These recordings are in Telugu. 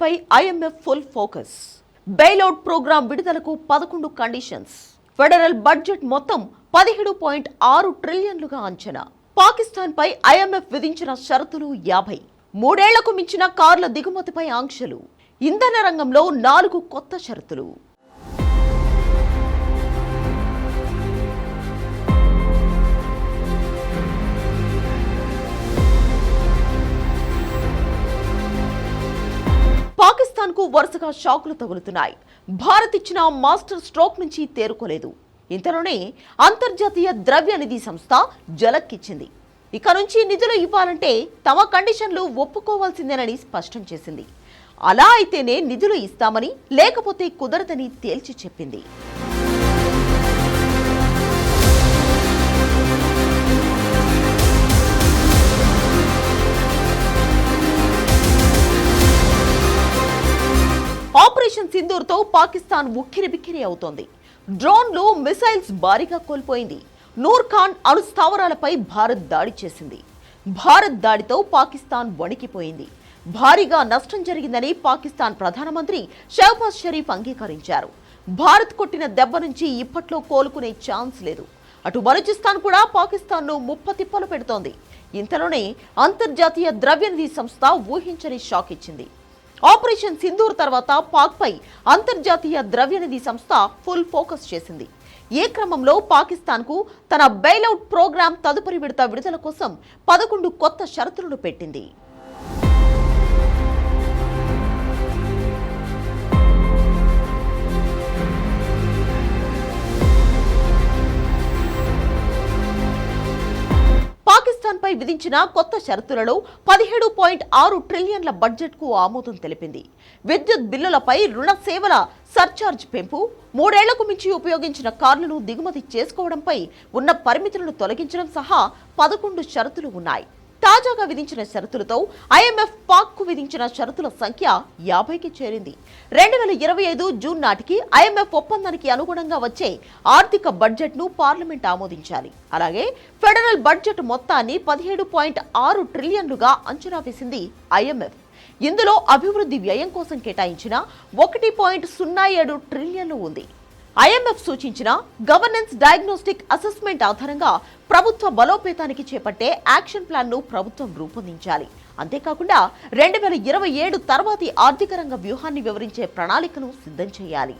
పై IMF full focus. Bailout program విడుదలకు 11 కండిషన్స్. ఫెడరల్ బడ్జెట్ మొత్తం 17.6 ట్రిలియన్లుగా అంచనా. పాకిస్తాన్ పై ఐఎంఎఫ్ విధించిన షరతులు 50. 3 ఏళ్లకు మించిన కార్ల దిగుమతిపై ఆంక్షలు. ఇంధన రంగంలో 4 కొత్త షరతులు. పాకిస్తాన్ కు వరుసగా షాకులు తగులుతున్నాయి. భారత్ ఇచ్చిన మాస్టర్ స్ట్రోక్ నుంచి తేరుకోలేదు. ఇంతలోనే అంతర్జాతీయ ద్రవ్య నిధి సంస్థ జలక్కిచ్చింది. ఇక నుంచి నిధులు ఇవ్వాలంటే తమ కండిషన్లు ఒప్పుకోవాల్సిందేనని స్పష్టం చేసింది. అలా అయితేనే నిధులు ఇస్తామని, లేకపోతే కుదరదని తేల్చి చెప్పింది. ఆపరేషన్ సింధూర్ తో పాకిస్తాన్ ఉక్కిరిబిక్కిరి అవుతోంది. డ్రోన్లు, మిసైల్స్ భారీగా కోల్పోయింది. నూర్ ఖాన్ అణు స్థావరాలపై భారత్ దాడి చేసింది. భారత్ దాడితో పాకిస్తాన్ వణికిపోయింది. భారీగా నష్టం జరిగిందని పాకిస్తాన్ ప్రధానమంత్రి షహబాజ్ షరీఫ్ అంగీకరించారు. భారత్ కొట్టిన దెబ్బ నుంచి ఇప్పట్లో కోలుకునే ఛాన్స్ లేదు. అటు బలూచిస్తాన్ కూడా పాకిస్తాన్ను ముప్పతిప్పలు పెడుతోంది. ఇంతలోనే అంతర్జాతీయ ద్రవ్యనిధి సంస్థ ఊహించని షాక్ ఇచ్చింది. ఆపరేషన్ సింధూర్ తర్వాత పాక్ పై అంతర్జాతీయ ద్రవ్యనిధి సంస్థ ఫుల్ ఫోకస్ చేసింది. ఈ క్రమంలో పాకిస్తాన్ కు తన బెయిలౌట్ ప్రోగ్రాం తదుపరి విడత విడుదల కోసం 11 కొత్త షరతులను పెట్టింది. పాకిస్తాన్ పై విధించిన కొత్త షరతులలో 17.6 ట్రిలియన్ల బడ్జెట్ కు ఆమోదం తెలిపింది. విద్యుత్ బిల్లులపై రుణ సేవల సర్చార్జ్ పెంపు, 3 ఏళ్లకు మించి ఉపయోగించిన కార్లను దిగుమతి చేసుకోవడంపై ఉన్న పరిమితులను తొలగించడం సహా 11 షరతులు ఉన్నాయి. తాజాగా విధించిన షరతులతో ఐఎంఎఫ్ పాక్ కు విధించిన షరతుల సంఖ్య 50కి చేరింది. 2025 జూన్ నాటికి ఐఎంఎఫ్ ఒప్పందానికి అనుగుణంగా వచ్చే ఆర్థిక బడ్జెట్ ను పార్లమెంట్ ఆమోదించాలి. అలాగే ఫెడరల్ బడ్జెట్ మొత్తాన్ని 17.6 ట్రిలియన్లుగా అంచనా వేసింది ఐఎంఎఫ్. ఇందులో అభివృద్ధి వ్యయం కోసం కేటాయించిన 1.07 ట్రిలియన్లు ఉంది. ఐఎంఎఫ్ సూచించిన గవర్నెన్స్ డయాగ్నోస్టిక్ అసెస్మెంట్ ఆధారంగా ప్రభుత్వ బలోపేతానికి చేపట్టే యాక్షన్ ప్లాన్ ను ప్రభుత్వం రూపొందించాలి. అంతేకాకుండా 2027 తర్వాతి ఆర్థిక రంగ వ్యూహాన్ని వివరించే ప్రణాళికను సిద్ధం చేయాలి.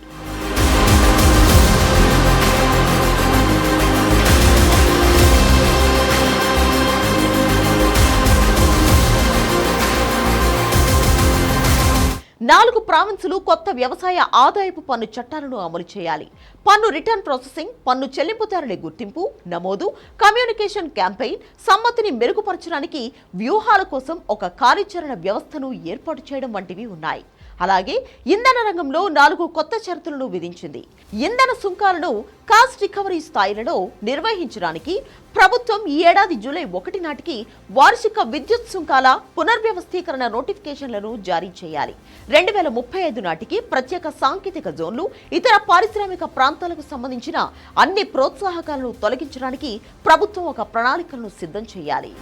నాలుగు ప్రావిన్సులు కొత్త వ్యవసాయ ఆదాయపు పన్ను చట్టాలను అమలు చేయాలి. పన్ను రిటర్న్ ప్రాసెసింగ్, పన్ను చెల్లింపుదారుల గుర్తింపు, నమోదు, కమ్యూనికేషన్ క్యాంపెయిన్, సమ్మతిని మెరుగుపరచడానికి వ్యూహాల కోసం ఒక కార్యాచరణ వ్యవస్థను ఏర్పాటు చేయడం వంటివి ఉన్నాయి. అలాగే ఇంధన రంగంలో 4 కొత్త షరతులను విధించింది. ఇంధన సుంకాలను కాస్ట్ రికవరీ స్థాయిలలో నిర్వహించడానికి ప్రభుత్వం ఈ ఏడాది జూలై 1 నాటికి వార్షిక విద్యుత్ సుంకాల పునర్వ్యవస్థీకరణ నోటిఫికేషన్లను జారీ చేయాలి. 2035 నాటికి ప్రత్యేక సాంకేతిక జోన్లు, ఇతర పారిశ్రామిక ప్రాంతాలకు సంబంధించిన అన్ని ప్రోత్సాహకాలను తొలగించడానికి ప్రభుత్వం ఒక ప్రణాళికలను సిద్ధం చేయాలి.